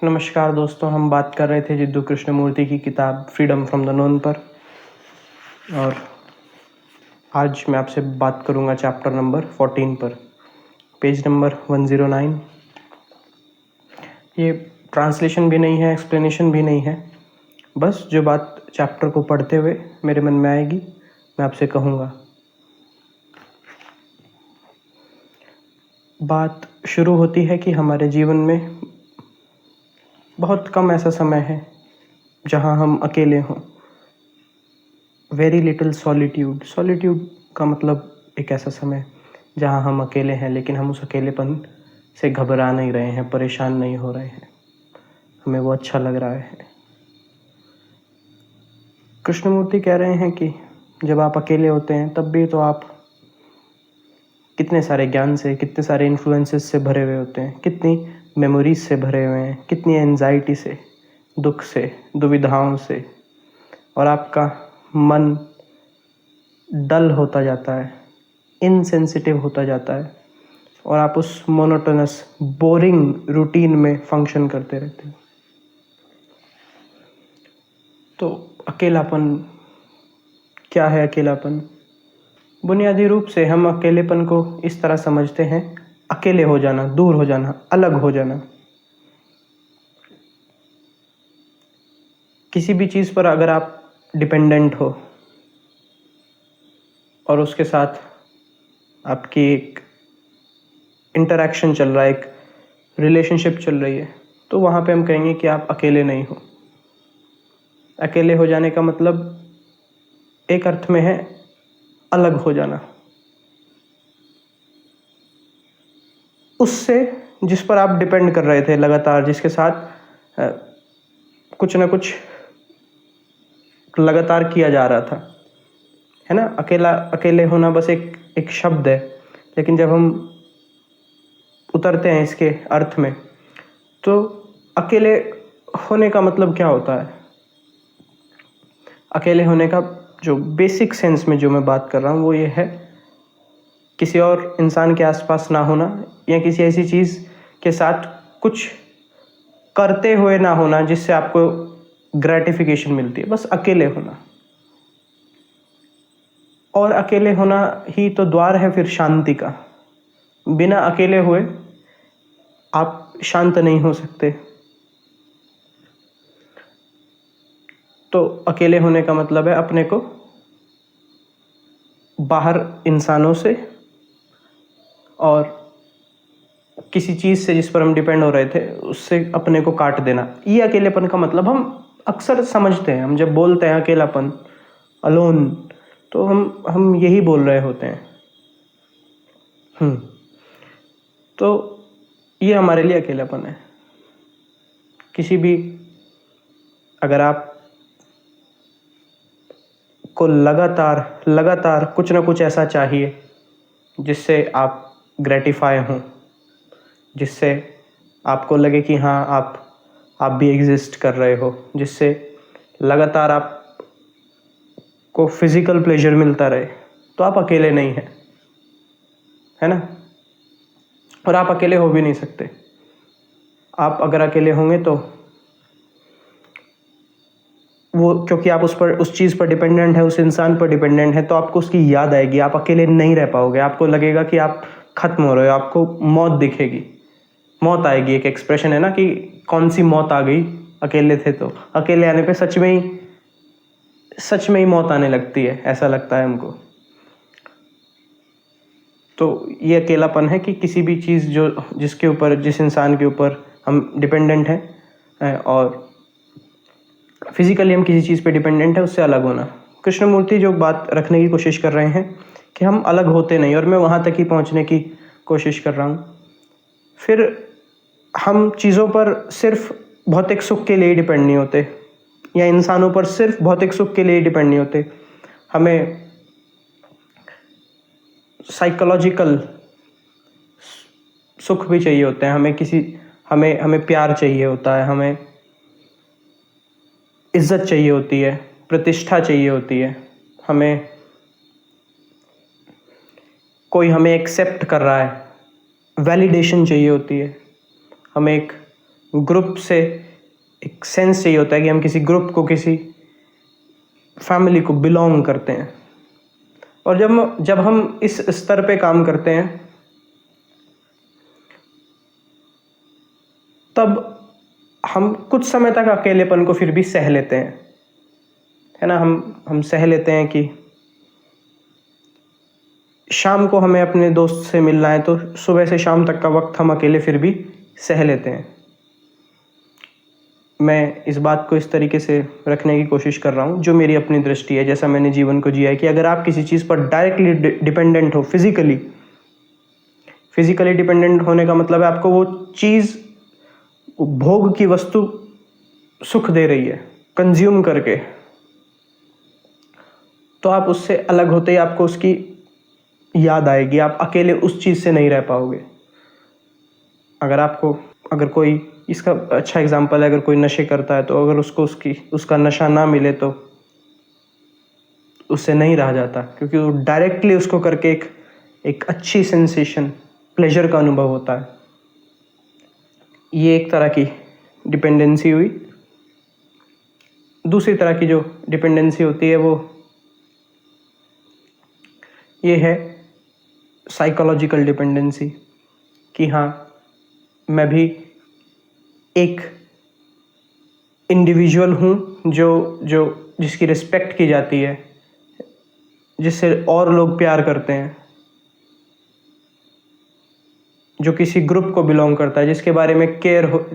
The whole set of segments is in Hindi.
नमस्कार दोस्तों, हम बात कर रहे थे जिद्दू कृष्णमूर्ति की किताब फ्रीडम फ्रॉम द नोन पर। और आज मैं आपसे बात करूंगा चैप्टर नंबर 14 पर, पेज नंबर 109। ये ट्रांसलेशन भी नहीं है, एक्सप्लेनेशन भी नहीं है, बस जो बात चैप्टर को पढ़ते हुए मेरे मन में आएगी मैं आपसे कहूँगा। बात शुरू होती है कि हमारे जीवन में बहुत कम ऐसा समय है जहाँ हम अकेले हों। Very little solitude. सॉलिट्यूड का मतलब एक ऐसा समय जहाँ हम अकेले हैं, लेकिन हम उस अकेलेपन से घबरा नहीं रहे हैं, परेशान नहीं हो रहे हैं, हमें वो अच्छा लग रहा है। कृष्णमूर्ति कह रहे हैं कि जब आप अकेले होते हैं तब भी तो आप कितने सारे ज्ञान से, कितने सारे इन्फ्लुएंसेस से भरे हुए होते हैं, कितनी मेमोरीज से भरे हुए हैं, कितनी एंजाइटी से, दुख से, दुविधाओं से, और आपका मन डल होता जाता है, इनसेंसिटिव होता जाता है, और आप उस मोनोटोनस बोरिंग रूटीन में फंक्शन करते रहते हैं। तो अकेलापन क्या है? अकेलापन बुनियादी रूप से हम अकेलेपन को इस तरह समझते हैं, अकेले हो जाना, दूर हो जाना, अलग हो जाना। किसी भी चीज़ पर अगर आप डिपेंडेंट हो और उसके साथ आपकी एक इंटरैक्शन चल रहा है, एक रिलेशनशिप चल रही है, तो वहाँ पे हम कहेंगे कि आप अकेले नहीं हो। अकेले हो जाने का मतलब एक अर्थ में है अलग हो जाना उससे जिस पर आप डिपेंड कर रहे थे लगातार, जिसके साथ कुछ ना कुछ लगातार किया जा रहा था, है ना। अकेले होना बस एक शब्द है, लेकिन जब हम उतरते हैं इसके अर्थ में, तो अकेले होने का मतलब क्या होता है? अकेले होने का जो बेसिक सेंस में जो मैं बात कर रहा हूँ वो ये है, किसी और इंसान के आसपास ना होना, या किसी ऐसी चीज़ के साथ कुछ करते हुए ना होना जिससे आपको ग्रेटिफिकेशन मिलती है, बस अकेले होना। और अकेले होना ही तो द्वार है फिर शांति का। बिना अकेले हुए आप शांत नहीं हो सकते। तो अकेले होने का मतलब है अपने को बाहर इंसानों से और किसी चीज़ से जिस पर हम डिपेंड हो रहे थे उससे अपने को काट देना। ये अकेलेपन का मतलब हम अक्सर समझते हैं। हम जब बोलते हैं अकेलापन, अलोन, तो हम यही बोल रहे होते हैं। तो ये हमारे लिए अकेलापन है। किसी भी, अगर आप को लगातार कुछ ना कुछ ऐसा चाहिए जिससे आप ग्रेटिफाई हों, जिससे आपको लगे कि हाँ आप भी एग्जिस्ट कर रहे हो, जिससे लगातार आप को फिजिकल प्लेजर मिलता रहे, तो आप अकेले नहीं हैं, है ना। और आप अकेले हो भी नहीं सकते। आप अगर अकेले होंगे तो वो, क्योंकि आप उस चीज़ पर डिपेंडेंट है, उस इंसान पर डिपेंडेंट है, तो आपको उसकी याद आएगी, आप अकेले नहीं रह पाओगे। आपको लगेगा कि आप खत्म हो रहे हो, आपको मौत दिखेगी, मौत आएगी। एक एक्सप्रेशन है ना कि कौन सी मौत आ गई, अकेले थे तो। अकेले आने पे सच में ही मौत आने लगती है, ऐसा लगता है हमको। तो ये अकेलापन है कि किसी भी चीज़ जिसके ऊपर, जिस इंसान के ऊपर हम डिपेंडेंट हैं और फिजिकली हम किसी चीज़ पे डिपेंडेंट है, उससे अलग होना। कृष्णमूर्ति जो बात रखने की कोशिश कर रहे हैं कि हम अलग होते नहीं, और मैं वहाँ तक ही पहुँचने की कोशिश कर रहा हूँ। फिर हम चीज़ों पर सिर्फ भौतिक सुख के लिए डिपेंड नहीं होते, या इंसानों पर सिर्फ भौतिक सुख के लिए डिपेंड नहीं होते। हमें साइकोलॉजिकल सुख भी चाहिए होते हैं, हमें प्यार चाहिए होता है, हमें इज्जत चाहिए होती है, प्रतिष्ठा चाहिए होती है, हमें कोई हमें एक्सेप्ट कर रहा है, वैलिडेशन चाहिए होती है, हमें एक ग्रुप से एक सेंस चाहिए होता है कि हम किसी ग्रुप को, किसी फैमिली को बिलोंग करते हैं। और जब हम इस स्तर पे काम करते हैं तब हम कुछ समय तक अकेलेपन को फिर भी सह लेते हैं, है ना। हम सह लेते हैं कि शाम को हमें अपने दोस्त से मिलना है तो सुबह से शाम तक का वक्त हम अकेले फिर भी सह लेते हैं। मैं इस बात को इस तरीके से रखने की कोशिश कर रहा हूँ, जो मेरी अपनी दृष्टि है, जैसा मैंने जीवन को जिया है, कि अगर आप किसी चीज़ पर डायरेक्टली डिपेंडेंट हो, फिजिकली डिपेंडेंट होने का मतलब है आपको वो चीज़, भोग की वस्तु सुख दे रही है कंज्यूम करके, तो आप उससे अलग होते ही आपको उसकी याद आएगी, आप अकेले उस चीज़ से नहीं रह पाओगे। अगर कोई, इसका अच्छा एग्जांपल है, अगर कोई नशे करता है तो अगर उसको उसका नशा ना मिले तो उससे नहीं रहा जाता, क्योंकि वो डायरेक्टली उसको करके एक अच्छी सेंसेशन, प्लेजर का अनुभव होता है। ये एक तरह की डिपेंडेंसी हुई। दूसरी तरह की जो डिपेंडेंसी होती है वो ये है साइकोलॉजिकल डिपेंडेंसी, कि हाँ, मैं भी एक इंडिविजुअल हूँ जिसकी रिस्पेक्ट की जाती है, जिससे और लोग प्यार करते हैं, जो किसी ग्रुप को बिलोंग करता है, जिसके बारे में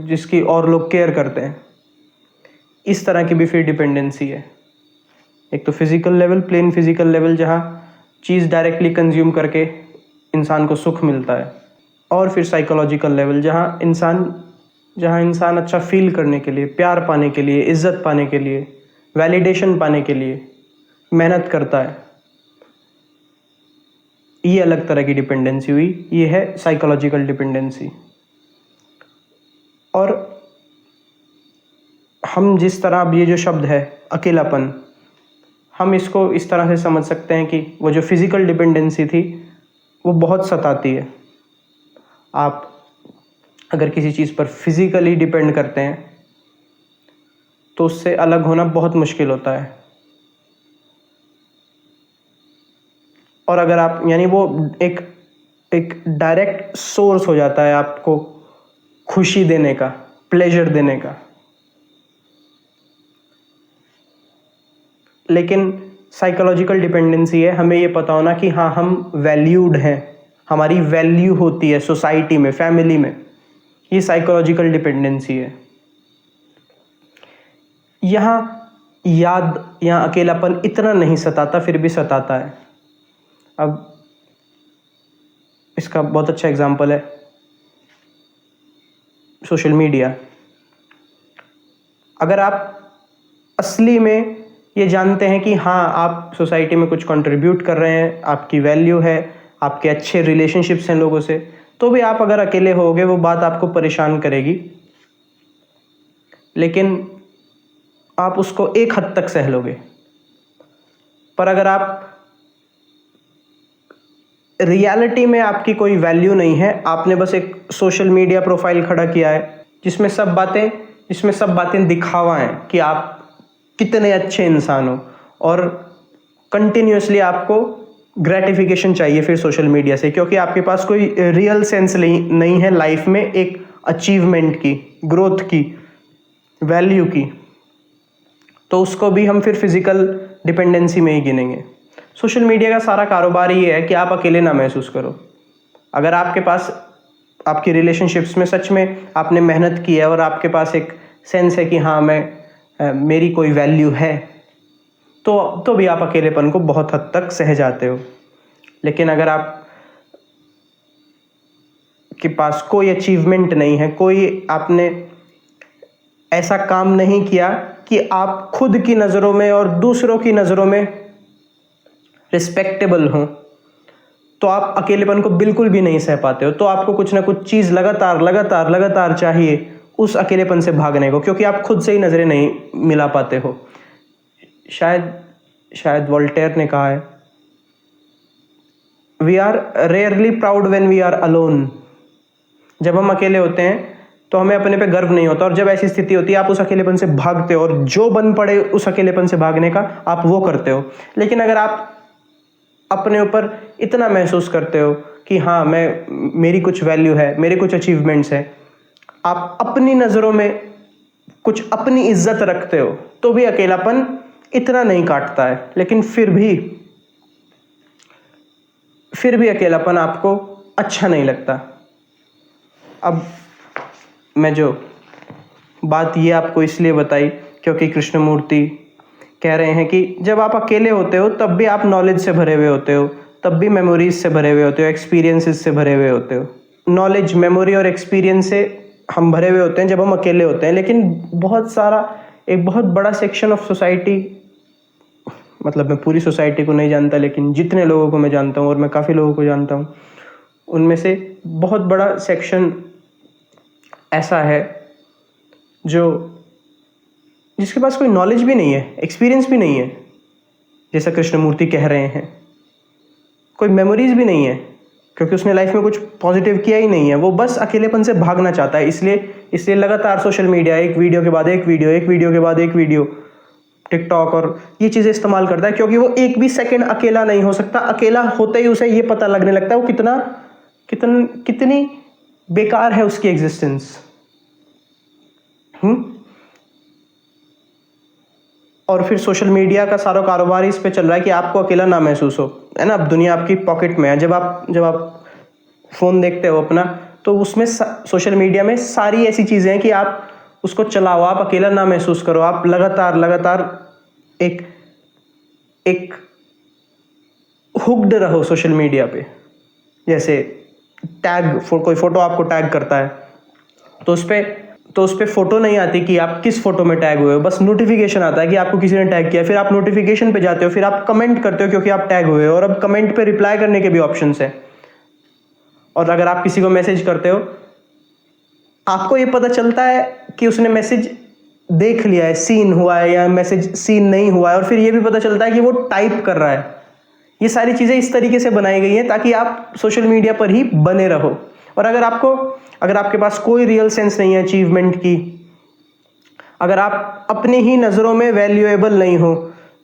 जिसकी और लोग केयर करते हैं। इस तरह की भी फिर डिपेंडेंसी है। एक तो physical level, plain physical level, जहाँ चीज़ डायरेक्टली कंज्यूम करके इंसान को सुख मिलता है, और फिर साइकोलॉजिकल लेवल, जहाँ इंसान अच्छा फील करने के लिए, प्यार पाने के लिए, इज्जत पाने के लिए, वैलिडेशन पाने के लिए मेहनत करता है। ये अलग तरह की डिपेंडेंसी हुई, ये है साइकोलॉजिकल डिपेंडेंसी। और हम जिस तरह, अब ये जो शब्द है अकेलापन, हम इसको इस तरह से समझ सकते हैं कि वो जो फिजिकल डिपेंडेंसी थी वो बहुत सताती है। आप अगर किसी चीज़ पर फिजिकली डिपेंड करते हैं तो उससे अलग होना बहुत मुश्किल होता है। और अगर आप, यानी वो एक डायरेक्ट सोर्स हो जाता है आपको खुशी देने का, प्लेजर देने का। लेकिन साइकोलॉजिकल डिपेंडेंसी है, हमें ये पता होना कि हाँ, हम वैल्यूड हैं, हमारी वैल्यू होती है सोसाइटी में, फैमिली में। ये साइकोलॉजिकल डिपेंडेंसी है। यहाँ अकेलापन इतना नहीं सताता, फिर भी सताता है। अब इसका बहुत अच्छा एग्जांपल है सोशल मीडिया। अगर आप असली में ये जानते हैं कि हाँ, आप सोसाइटी में कुछ कंट्रीब्यूट कर रहे हैं, आपकी वैल्यू है, आपके अच्छे रिलेशनशिप्स हैं लोगों से, तो भी आप अगर अकेले होगे वो बात आपको परेशान करेगी, लेकिन आप उसको एक हद तक सह लोगे। पर अगर आप रियलिटी में आपकी कोई वैल्यू नहीं है, आपने बस एक सोशल मीडिया प्रोफाइल खड़ा किया है जिसमें सब बातें दिखावा हैं कि आप कितने अच्छे इंसान हो, और कंटिन्यूसली आपको ग्रेटिफिकेशन चाहिए फिर सोशल मीडिया से, क्योंकि आपके पास कोई रियल सेंस नहीं है लाइफ में एक अचीवमेंट की, ग्रोथ की, वैल्यू की। तो उसको भी हम फिर फिजिकल डिपेंडेंसी में ही गिनेंगे। सोशल मीडिया का सारा कारोबार ये है कि आप अकेले ना महसूस करो। अगर आपके पास, आपकी रिलेशनशिप्स में सच में आपने मेहनत की है और आपके पास एक सेंस है कि हाँ, मेरी कोई वैल्यू है, तो भी आप अकेलेपन को बहुत हद तक सह जाते हो। लेकिन अगर आप के पास कोई अचीवमेंट नहीं है, कोई आपने ऐसा काम नहीं किया कि आप खुद की नज़रों में और दूसरों की नज़रों में रिस्पेक्टेबल हो, तो आप अकेलेपन को बिल्कुल भी नहीं सह पाते हो। तो आपको कुछ ना कुछ चीज़ लगातार चाहिए उस अकेलेपन से भागने को, क्योंकि आप खुद से ही नज़रें नहीं मिला पाते हो। शायद वोल्टेयर ने कहा है, we are rarely proud when we are alone. जब हम अकेले होते हैं तो हमें अपने पे गर्व नहीं होता, और जब ऐसी स्थिति होती है आप उस अकेलेपन से भागते हो, और जो बन पड़े उस अकेलेपन से भागने का आप वो करते हो। लेकिन अगर आप अपने ऊपर इतना महसूस करते हो कि हाँ मेरी कुछ वैल्यू है, मेरे कुछ अचीवमेंट्स हैं, आप अपनी नज़रों में कुछ अपनी इज्जत रखते हो, तो भी अकेलापन इतना नहीं काटता है। लेकिन फिर भी अकेलापन आपको अच्छा नहीं लगता। अब मैं जो बात ये आपको इसलिए बताई क्योंकि कृष्णमूर्ति कह रहे हैं कि जब आप अकेले होते हो तब भी आप नॉलेज से भरे हुए होते हो, तब भी मेमोरीज से भरे हुए होते हो, एक्सपीरियंसेस से भरे हुए होते हो। नॉलेज, मेमोरी और एक्सपीरियंस से हम भरे हुए होते हैं जब हम अकेले होते हैं। लेकिन एक बहुत बड़ा सेक्शन ऑफ सोसाइटी, मतलब मैं पूरी सोसाइटी को नहीं जानता, लेकिन जितने लोगों को मैं जानता हूँ, और मैं काफ़ी लोगों को जानता हूँ, उनमें से बहुत बड़ा सेक्शन ऐसा है जिसके पास कोई नॉलेज भी नहीं है, एक्सपीरियंस भी नहीं है, जैसा कृष्णमूर्ति कह रहे हैं, कोई मेमोरीज भी नहीं है, क्योंकि उसने लाइफ में कुछ पॉजिटिव किया ही नहीं है। वो बस अकेलेपन से भागना चाहता है, इसलिए लगातार सोशल मीडिया, एक वीडियो के बाद एक वीडियो, एक वीडियो के बाद एक वीडियो, टिकटॉक और ये चीज़ें इस्तेमाल करता है, क्योंकि वो एक भी सेकंड अकेला नहीं हो सकता। अकेला होते ही उसे ये पता लगने लगता है वो कितनी बेकार है उसकी एग्जिस्टेंस। और फिर सोशल मीडिया का सारा कारोबार इस पे चल रहा है कि आपको अकेला ना महसूस हो, है ना। अब दुनिया आपकी पॉकेट में है। जब आप फ़ोन देखते हो अपना, तो उसमें सोशल मीडिया में सारी ऐसी चीज़ें हैं कि आप उसको चलाओ, आप अकेला ना महसूस करो। आप लगातार एक हुक्ड रहो सोशल मीडिया पे। जैसे कोई फोटो आपको टैग करता है, तो उस पे फोटो नहीं आती कि आप किस फोटो में टैग हुए हो, बस नोटिफिकेशन आता है कि आपको किसी ने टैग किया। फिर आप नोटिफिकेशन पे जाते हो, फिर आप कमेंट करते हो क्योंकि आप टैग हुए हो, और अब कमेंट पे रिप्लाई करने के भी ऑप्शंस हैं। और अगर आप किसी को मैसेज करते हो, आपको ये पता चलता है कि उसने मैसेज देख लिया है, सीन हुआ है, या मैसेज सीन नहीं हुआ है, और फिर ये भी पता चलता है कि वो टाइप कर रहा है। ये सारी चीज़ें इस तरीके से बनाई गई हैं ताकि आप सोशल मीडिया पर ही बने रहो। और अगर आपके पास कोई रियल सेंस नहीं है अचीवमेंट की, अगर आप अपनी ही नज़रों में वैल्यूएबल नहीं हो,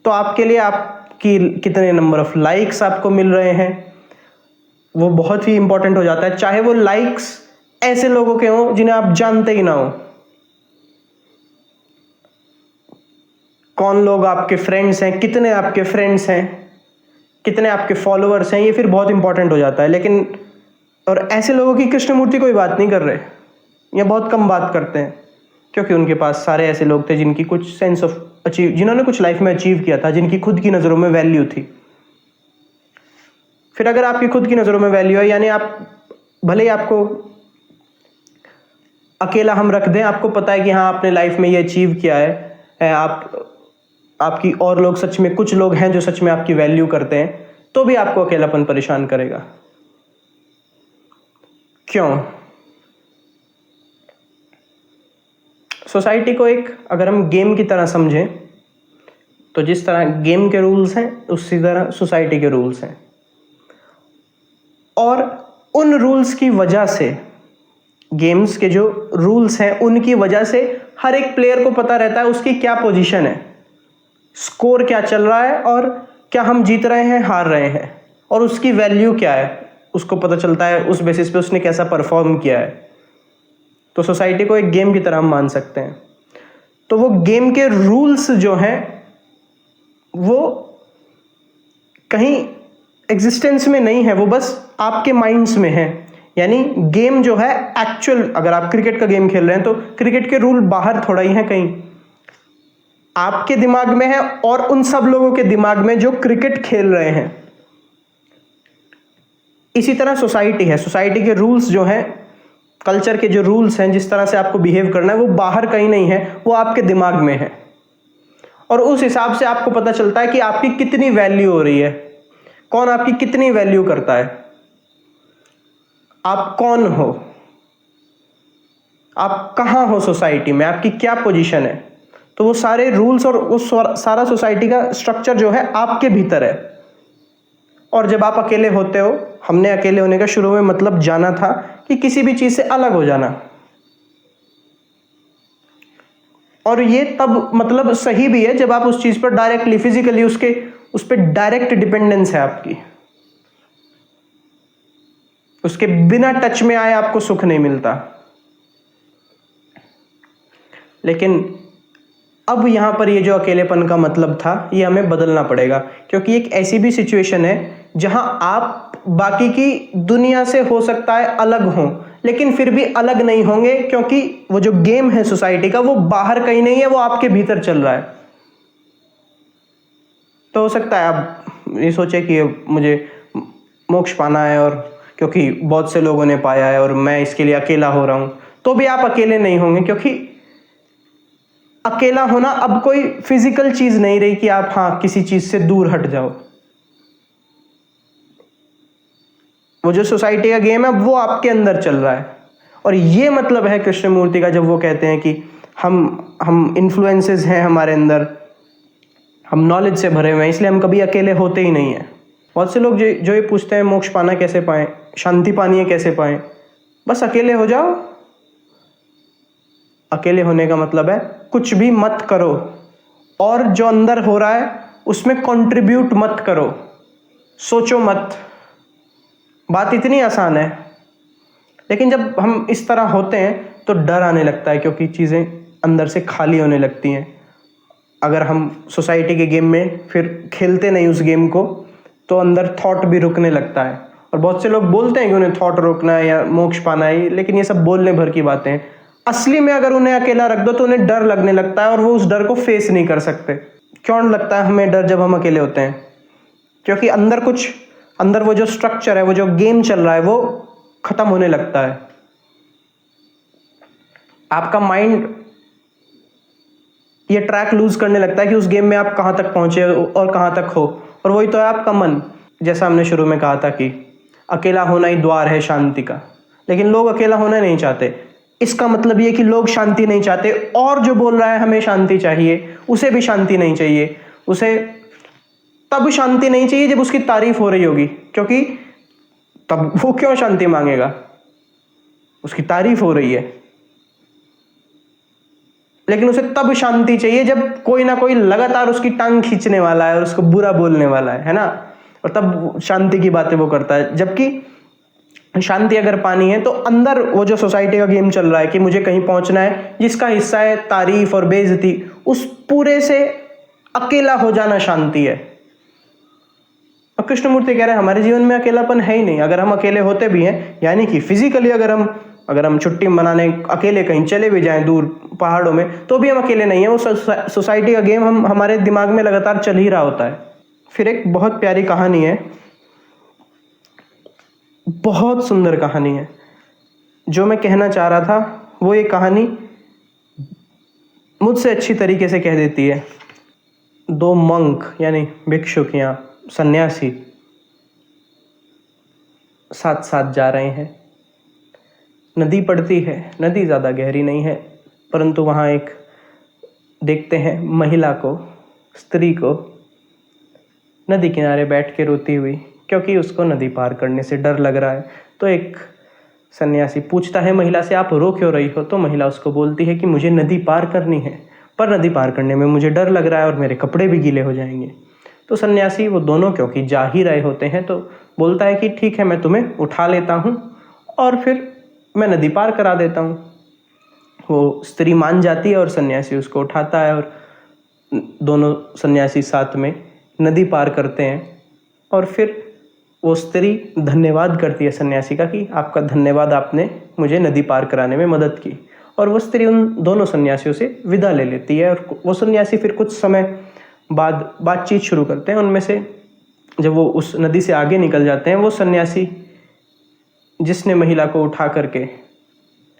तो आपके लिए आपकी कितने नंबर ऑफ लाइक्स आपको मिल रहे हैं वो बहुत ही इंपॉर्टेंट हो जाता है। चाहे वो लाइक्स ऐसे लोगों के हों जिन्हें आप जानते ही ना हो। कौन लोग आपके फ्रेंड्स हैं, कितने आपके फ्रेंड्स हैं, कितने आपके फॉलोअर्स हैं, ये फिर बहुत इंपॉर्टेंट हो जाता है। लेकिन और ऐसे लोगों की कृष्णमूर्ति कोई बात नहीं कर रहे, या बहुत कम बात करते हैं, क्योंकि उनके पास सारे ऐसे लोग थे जिनकी कुछ सेंस ऑफ जिन्होंने कुछ लाइफ में अचीव किया था, जिनकी खुद की नज़रों में वैल्यू थी। फिर अगर आपकी खुद की नज़रों में वैल्यू है, यानी आप भले ही आपको अकेला हम रख दें, आपको पता है कि हाँ आपने लाइफ में ये अचीव किया है, आपकी और लोग सच में, कुछ लोग हैं जो सच में आपकी वैल्यू करते हैं, तो भी आपको अकेलापन परेशान करेगा। क्यों? सोसाइटी को अगर हम गेम की तरह समझें, तो जिस तरह गेम के रूल्स हैं उसी तरह सोसाइटी के रूल्स हैं, और उन रूल्स की वजह से, गेम्स के जो रूल्स हैं उनकी वजह से हर एक प्लेयर को पता रहता है उसकी क्या पोजीशन है, स्कोर क्या चल रहा है, और क्या हम जीत रहे हैं, हार रहे हैं, और उसकी वैल्यू क्या है उसको पता चलता है। उस बेसिस पे उसने कैसा परफॉर्म किया है। तो सोसाइटी को एक गेम की तरह हम मान सकते हैं। तो वो गेम के रूल्स जो हैं वो कहीं एग्जिस्टेंस में नहीं है, वो बस आपके माइंड्स में है। यानी गेम जो है एक्चुअल, अगर आप क्रिकेट का गेम खेल रहे हैं तो क्रिकेट के रूल बाहर थोड़ा ही हैं, कहीं आपके दिमाग में है और उन सब लोगों के दिमाग में जो क्रिकेट खेल रहे हैं। इसी तरह सोसाइटी है, सोसाइटी के रूल्स जो हैं, कल्चर के जो रूल्स हैं, जिस तरह से आपको बिहेव करना है, वो बाहर कहीं नहीं है, वो आपके दिमाग में है। और उस हिसाब से आपको पता चलता है कि आपकी कितनी वैल्यू हो रही है, कौन आपकी कितनी वैल्यू करता है, आप कौन हो, आप कहाँ हो सोसाइटी में, आपकी क्या पोजीशन है। तो वो सारे रूल्स और वो सारा सोसाइटी का स्ट्रक्चर जो है आपके भीतर है। और जब आप अकेले होते हो, हमने अकेले होने का शुरू में मतलब जाना था कि किसी भी चीज़ से अलग हो जाना, और ये तब मतलब सही भी है जब आप उस चीज पर डायरेक्टली फिजिकली उस पर डायरेक्ट डिपेंडेंस है आपकी, उसके बिना टच में आए आपको सुख नहीं मिलता। लेकिन अब यहां पर ये जो अकेलेपन का मतलब था ये हमें बदलना पड़ेगा, क्योंकि एक ऐसी भी सिचुएशन है जहां आप बाकी की दुनिया से हो सकता है अलग हों, लेकिन फिर भी अलग नहीं होंगे, क्योंकि वो जो गेम है सोसाइटी का वो बाहर कहीं नहीं है, वो आपके भीतर चल रहा है। तो हो सकता है आप ये सोचे कि मुझे मोक्ष पाना है, और क्योंकि बहुत से लोगों ने पाया है और मैं इसके लिए अकेला हो रहा हूं, तो भी आप अकेले नहीं होंगे, क्योंकि अकेला होना अब कोई फिजिकल चीज नहीं रही कि आप किसी चीज से दूर हट जाओ। वो जो सोसाइटी का गेम है वो आपके अंदर चल रहा है, और ये मतलब है कृष्णमूर्ति का जब वो कहते हैं कि हम इन्फ्लुएंसेस हैं हमारे अंदर, हम नॉलेज से भरे हुए हैं, इसलिए हम कभी अकेले होते ही नहीं हैं। बहुत से लोग जो ये पूछते हैं मोक्ष पाना कैसे पाएं, शांति पानी है कैसे पाएं, बस अकेले हो जाओ। अकेले होने का मतलब है कुछ भी मत करो, और जो अंदर हो रहा है उसमें कंट्रीब्यूट मत करो, सोचो मत। बात इतनी आसान है, लेकिन जब हम इस तरह होते हैं तो डर आने लगता है, क्योंकि चीज़ें अंदर से खाली होने लगती हैं। अगर हम सोसाइटी के गेम में फिर खेलते नहीं उस गेम को, तो अंदर थॉट भी रुकने लगता है। और बहुत से लोग बोलते हैं कि उन्हें थॉट रोकना है या मोक्ष पाना है, लेकिन ये सब बोलने भर की बातें हैं। असली में अगर उन्हें अकेला रख दो तो उन्हें डर लगने लगता है, और वो उस डर को फेस नहीं कर सकते। क्यों लगता है हमें डर जब हम अकेले होते हैं? क्योंकि अंदर वो जो स्ट्रक्चर है, वो जो गेम चल रहा है, वो खत्म होने लगता है। आपका माइंड ये ट्रैक लूज करने लगता है कि उस गेम में आप कहां तक पहुंचे और कहां तक हो। और वही तो है आपका मन। जैसा हमने शुरू में कहा था कि अकेला होना ही द्वार है शांति का, लेकिन लोग अकेला होना नहीं चाहते। इसका मतलब ये कि लोग शांति नहीं चाहते, और जो बोल रहा है हमें शांति चाहिए, उसे भी शांति नहीं चाहिए। उसे तब शांति नहीं चाहिए जब उसकी तारीफ हो रही होगी, क्योंकि तब वो क्यों शांति मांगेगा, उसकी तारीफ हो रही है। लेकिन उसे तब शांति चाहिए जब कोई ना कोई लगातार उसकी टांग खींचने वाला है और उसको बुरा बोलने वाला है ना, और तब शांति की बातें वो करता है। जबकि शांति अगर पानी है तो अंदर वो जो सोसाइटी का गेम चल रहा है कि मुझे कहीं पहुंचना है, जिसका हिस्सा है तारीफ और बेइज्जती, उस पूरे से अकेला हो जाना शांति है। और कृष्णमूर्ति कह रहे हैं हमारे जीवन में अकेलापन है ही नहीं। अगर हम अकेले होते भी हैं, यानी कि फिजिकली अगर हम छुट्टी मनाने अकेले कहीं चले भी जाएं दूर पहाड़ों में, तो भी हम अकेले नहीं है। वो सोसाइटी का गेम हमारे दिमाग में लगातार चल ही रहा होता है। फिर एक बहुत प्यारी कहानी है, बहुत सुंदर कहानी है। जो मैं कहना चाह रहा था वो ये कहानी मुझसे अच्छी तरीके से कह देती है। दो मंक यानी भिक्षुक या सन्यासी साथ साथ जा रहे हैं। नदी पड़ती है, नदी ज़्यादा गहरी नहीं है, परंतु वहाँ एक देखते हैं महिला को, स्त्री को नदी किनारे बैठ के रोती हुई, क्योंकि उसको नदी पार करने से डर लग रहा है। तो एक सन्यासी पूछता है महिला से, आप रो क्यों रही हो? तो महिला उसको बोलती है कि मुझे नदी पार करनी है, पर नदी पार करने में मुझे डर लग रहा है और मेरे कपड़े भी गीले हो जाएंगे। तो सन्यासी, वो दोनों क्योंकि जा ही रहे होते हैं, तो बोलता है कि ठीक है, मैं तुम्हें उठा लेता हूँ और फिर मैं नदी पार करा देता हूँ। वो स्त्री मान जाती है और सन्यासी उसको उठाता है, और दोनों सन्यासी साथ में नदी पार करते हैं। और फिर वो स्त्री धन्यवाद करती है सन्यासी का कि आपका धन्यवाद, आपने मुझे नदी पार कराने में मदद की। और वो स्त्री उन दोनों सन्यासियों से विदा ले लेती है, और वो सन्यासी फिर कुछ समय बाद बातचीत शुरू करते हैं। उनमें से जब वो उस नदी से आगे निकल जाते हैं, वो सन्यासी जिसने महिला को उठा करके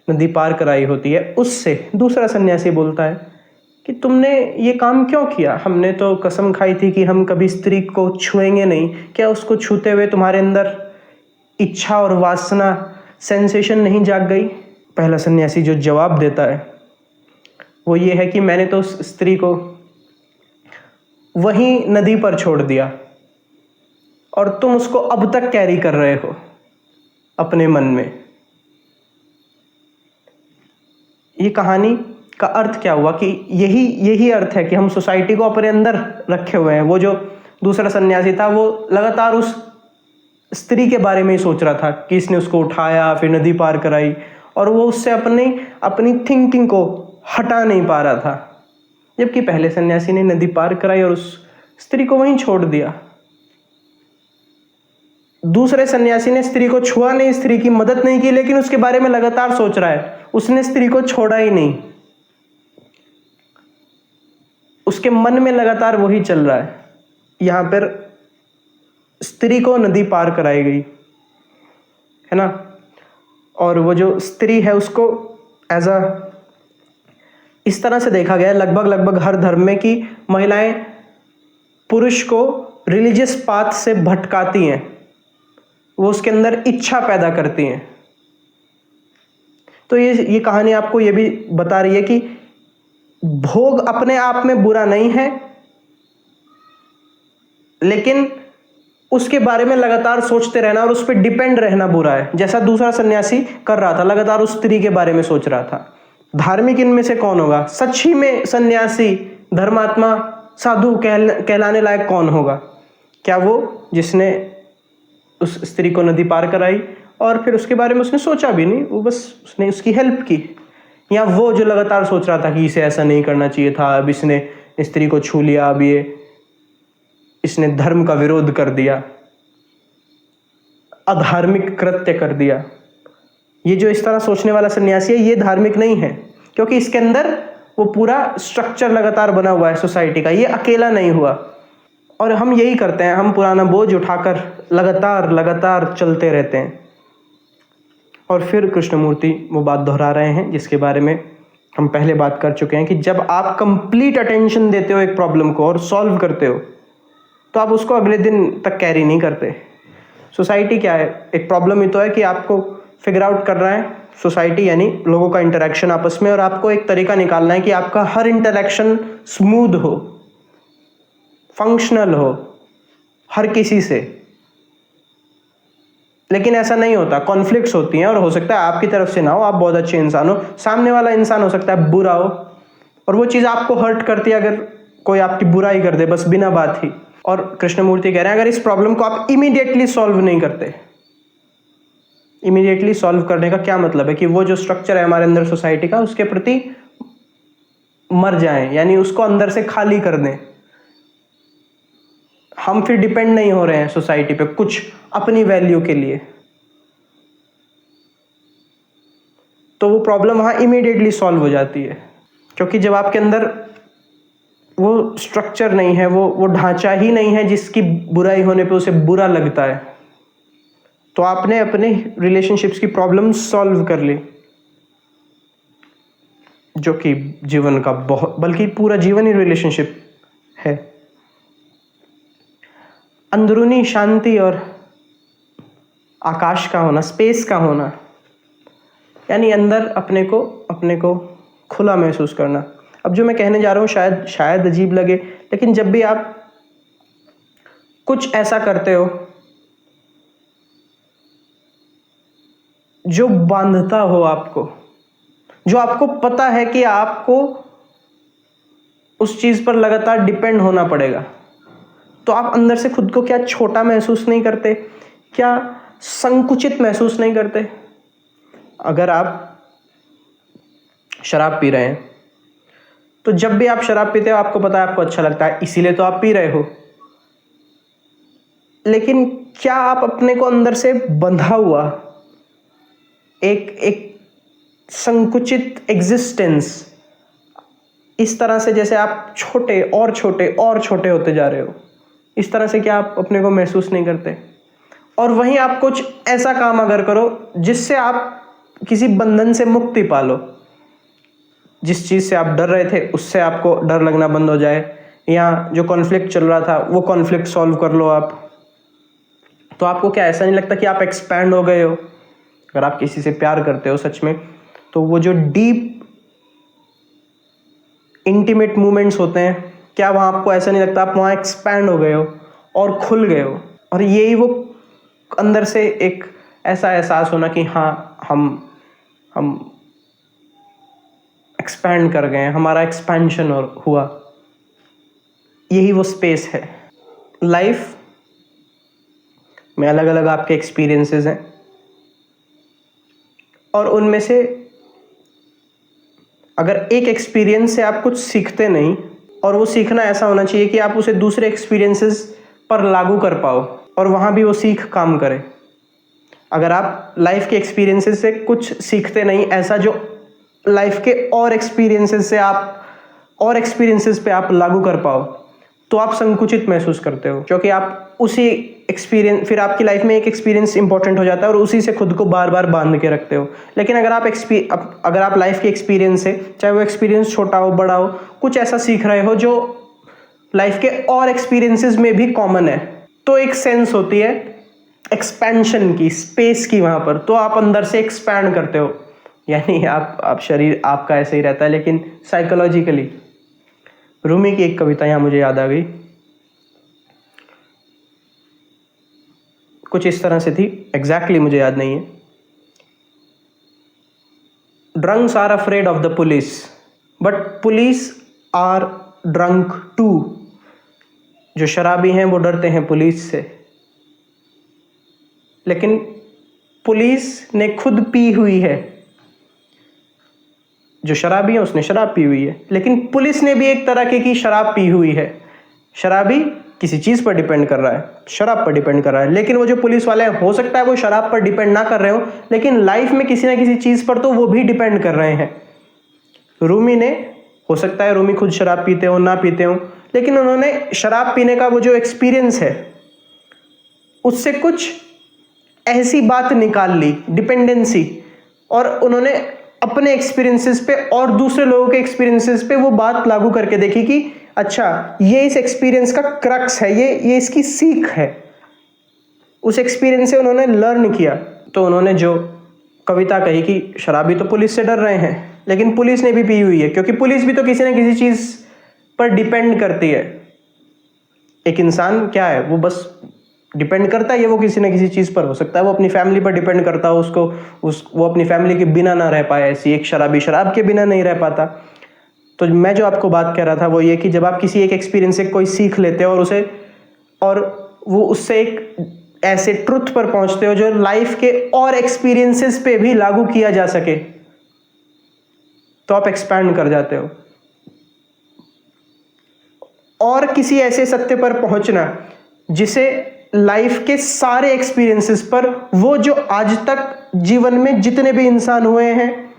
नदी पार कराई होती है, उससे दूसरा सन्यासी बोलता है कि तुमने ये काम क्यों किया? हमने तो कसम खाई थी कि हम कभी स्त्री को छुएंगे नहीं। क्या उसको छूते हुए तुम्हारे अंदर इच्छा और वासना, सेंसेशन नहीं जाग गई? पहला सन्यासी जो जवाब देता है वो ये है कि मैंने तो उस स्त्री को वहीं नदी पर छोड़ दिया, और तुम उसको अब तक कैरी कर रहे हो अपने मन में। ये कहानी का अर्थ क्या हुआ कि यही अर्थ है कि हम सोसाइटी को अपने अंदर रखे हुए हैं। वो जो दूसरा सन्यासी था वो लगातार उस स्त्री के बारे में ही सोच रहा था कि इसने उसको उठाया, फिर नदी पार कराई, और वो उससे अपनी थिंकिंग को हटा नहीं पा रहा था। जबकि पहले सन्यासी ने नदी पार कराई और उस स्त्री को वहीं छोड़ दिया। दूसरे सन्यासी ने स्त्री को छुआ नहीं, स्त्री की मदद नहीं की, लेकिन उसके बारे में लगातार सोच रहा है। उसने स्त्री को छोड़ा ही नहीं, उसके मन में लगातार वही चल रहा है। यहां पर स्त्री को नदी पार कराई गई है ना, और वो जो स्त्री है उसको एज अ इस तरह से देखा गया है लगभग हर धर्म में कि महिलाएं पुरुष को रिलीजियस पाथ से भटकाती हैं, वो उसके अंदर इच्छा पैदा करती हैं। तो ये कहानी आपको ये भी बता रही है कि भोग अपने आप में बुरा नहीं है, लेकिन उसके बारे में लगातार सोचते रहना और उस पर डिपेंड रहना बुरा है। जैसा दूसरा सन्यासी कर रहा था, लगातार उस स्त्री के बारे में सोच रहा था। धार्मिक इनमें से कौन होगा? सच ही में सन्यासी, धर्मात्मा, साधु कहलाने लायक कौन होगा? क्या वो जिसने उस स्त्री को नदी पार कराई और फिर उसके बारे में उसने सोचा भी नहीं, वो बस उसने उसकी हेल्प की, या वो जो लगातार सोच रहा था कि इसे ऐसा नहीं करना चाहिए था, अब इसने स्त्री को छू लिया, अब इसने धर्म का विरोध कर दिया, अधार्मिक कृत्य कर दिया। ये जो इस तरह सोचने वाला सन्यासी है, ये धार्मिक नहीं है, क्योंकि इसके अंदर वो पूरा स्ट्रक्चर लगातार बना हुआ है सोसाइटी का। ये अकेला नहीं हुआ। और हम यही करते हैं, हम पुराना बोझ उठाकर लगातार चलते रहते हैं। और फिर कृष्णमूर्ति वो बात दोहरा रहे हैं जिसके बारे में हम पहले बात कर चुके हैं कि जब आप कंप्लीट अटेंशन देते हो एक प्रॉब्लम को और सॉल्व करते हो, तो आप उसको अगले दिन तक कैरी नहीं करते। सोसाइटी क्या है? एक प्रॉब्लम ही तो है कि आपको फिगर आउट करना है सोसाइटी यानी लोगों का इंटरेक्शन आपस में, और आपको एक तरीका निकालना है कि आपका हर इंटरेक्शन स्मूथ हो, फंक्शनल हो हर किसी से। लेकिन ऐसा नहीं होता, कॉन्फ्लिक्ट्स होती हैं, और हो सकता है आपकी तरफ से ना हो, आप बहुत अच्छे इंसान हो, सामने वाला इंसान हो सकता है बुरा हो, और वो चीज़ आपको हर्ट करती है अगर कोई आपकी बुराई कर दे बस बिना बात ही। और कृष्णमूर्ति कह रहे हैं अगर इस प्रॉब्लम को आप इमीडिएटली सॉल्व नहीं करते, इमीडिएटली सॉल्व करने का क्या मतलब है कि वो जो स्ट्रक्चर है हमारे अंदर सोसाइटी का, उसके प्रति मर जाएं, यानी उसको अंदर से खाली कर दें। हम फिर डिपेंड नहीं हो रहे हैं सोसाइटी पे कुछ अपनी वैल्यू के लिए, तो वो प्रॉब्लम वहां इमीडिएटली सॉल्व हो जाती है। क्योंकि जब आपके अंदर वो स्ट्रक्चर नहीं है, वो ढांचा ही नहीं है जिसकी बुराई होने पे उसे बुरा लगता है, तो आपने अपने रिलेशनशिप्स की प्रॉब्लम सॉल्व कर ली, जो कि जीवन का बहुत, बल्कि पूरा जीवन ही रिलेशनशिप है। अंदरूनी शांति और आकाश का होना, स्पेस का होना, यानी अंदर अपने को खुला महसूस करना। अब जो मैं कहने जा रहा हूँ शायद अजीब लगे, लेकिन जब भी आप कुछ ऐसा करते हो जो बांधता हो आपको, जो आपको पता है कि आपको उस चीज पर लगातार डिपेंड होना पड़ेगा, तो आप अंदर से खुद को क्या छोटा महसूस नहीं करते? क्या संकुचित महसूस नहीं करते? अगर आप शराब पी रहे हैं, तो जब भी आप शराब पीते हो आपको पता है आपको अच्छा लगता है, इसीलिए तो आप पी रहे हो। लेकिन क्या आप अपने को अंदर से बंधा हुआ एक संकुचित एग्जिस्टेंस, इस तरह से जैसे आप छोटे और छोटे होते जा रहे हो, इस तरह से क्या आप अपने को महसूस नहीं करते? और वहीं आप कुछ ऐसा काम अगर करो जिससे आप किसी बंधन से मुक्ति पा लो, जिस चीज से आप डर रहे थे उससे आपको डर लगना बंद हो जाए, या जो कॉन्फ्लिक्ट चल रहा था वो कॉन्फ्लिक्ट सॉल्व कर लो आप, तो आपको क्या ऐसा नहीं लगता कि आप एक्सपैंड हो गए हो? अगर आप किसी से प्यार करते हो सच में, तो वो जो डीप इंटीमेट मूवमेंट्स होते हैं, क्या वहां आपको ऐसा नहीं लगता आप वहां एक्सपैंड हो गए हो और खुल गए हो? और यही वो अंदर से एक ऐसा एहसास होना कि हाँ हम एक्सपैंड कर गए, हमारा एक्सपेंशन और हुआ, यही वो स्पेस है। लाइफ में अलग अलग आपके एक्सपीरियंसेस हैं और उनमें से अगर एक एक्सपीरियंस से आप कुछ सीखते नहीं, और वो सीखना ऐसा होना चाहिए कि आप उसे दूसरे एक्सपीरियंसेस पर लागू कर पाओ और वहाँ भी वो सीख काम करे। अगर आप लाइफ के एक्सपीरियंसेस से कुछ सीखते नहीं, ऐसा जो लाइफ के और एक्सपीरियंसेस से आप और एक्सपीरियंसेस पे आप लागू कर पाओ, तो आप संकुचित महसूस करते हो, क्योंकि आप उसी एक्सपीरियंस, फिर आपकी लाइफ में एक एक्सपीरियंस इंपॉर्टेंट हो जाता है और उसी से खुद को बार बार बांध के रखते हो। लेकिन अगर आप लाइफ के एक्सपीरियंस से, चाहे वो एक्सपीरियंस छोटा हो बड़ा हो, कुछ ऐसा सीख रहे हो जो लाइफ के और एक्सपीरियंसेस में भी कॉमन है, तो एक सेंस होती है एक्सपेंशन की, स्पेस की वहाँ पर, तो आप अंदर से एक्सपैंड करते हो। यानी आप शरीर आपका ऐसे ही रहता है, लेकिन साइकोलॉजिकली। रूमी की एक कविता यहाँ मुझे याद आ गई, कुछ इस तरह से थी, एग्जैक्टली मुझे याद नहीं है। Drunks are afraid of the police, but police are drunk too. जो शराबी हैं वो डरते हैं पुलिस से, लेकिन पुलिस ने खुद पी हुई है। जो शराबी है उसने शराब पी हुई है, लेकिन पुलिस ने भी एक तरह की शराब पी हुई है। शराबी किसी चीज़ पर डिपेंड कर रहा है, शराब पर डिपेंड कर रहा है, लेकिन वो जो पुलिस वाले हैं, हो सकता है वो शराब पर डिपेंड ना कर रहे हो, लेकिन लाइफ में किसी ना किसी चीज़ पर तो वो भी डिपेंड कर रहे हैं। रूमी ने, हो सकता है रूमी खुद शराब पीते हो ना पीते हो, लेकिन उन्होंने शराब पीने का वो जो एक्सपीरियंस है, उससे कुछ ऐसी बात निकाल ली, डिपेंडेंसी, और उन्होंने अपने एक्सपीरियंसेस पे और दूसरे लोगों के एक्सपीरियंसेस पे वो बात लागू करके देखी कि अच्छा, ये इस एक्सपीरियंस का क्रक्स है, ये इसकी सीख है। उस एक्सपीरियंस से उन्होंने लर्न किया। तो उन्होंने जो कविता कही कि शराबी तो पुलिस से डर रहे हैं, लेकिन पुलिस ने भी पी हुई है, क्योंकि पुलिस भी तो किसी ना किसी चीज़ पर डिपेंड करती है। एक इंसान क्या है, वो बस डिपेंड करता है, ये वो किसी ना किसी चीज़ पर हो सकता है, वो अपनी फैमिली पर डिपेंड करता है, वो अपनी फैमिली के बिना ना रह पाए, ऐसी एक शराबी शराब के बिना नहीं रह पाता। तो मैं जो आपको बात कह रहा था वो ये कि जब आप किसी एक एक्सपीरियंस से कोई सीख लेते हो और वो उससे एक ऐसे ट्रुथ पर पहुंचते हो जो लाइफ के और एक्सपीरियंसेस पे भी लागू किया जा सके, तो आप एक्सपैंड कर जाते हो। और किसी ऐसे सत्य पर पहुंचना जिसे लाइफ के सारे एक्सपीरियंसेस पर, वो जो आज तक जीवन में जितने भी इंसान हुए हैं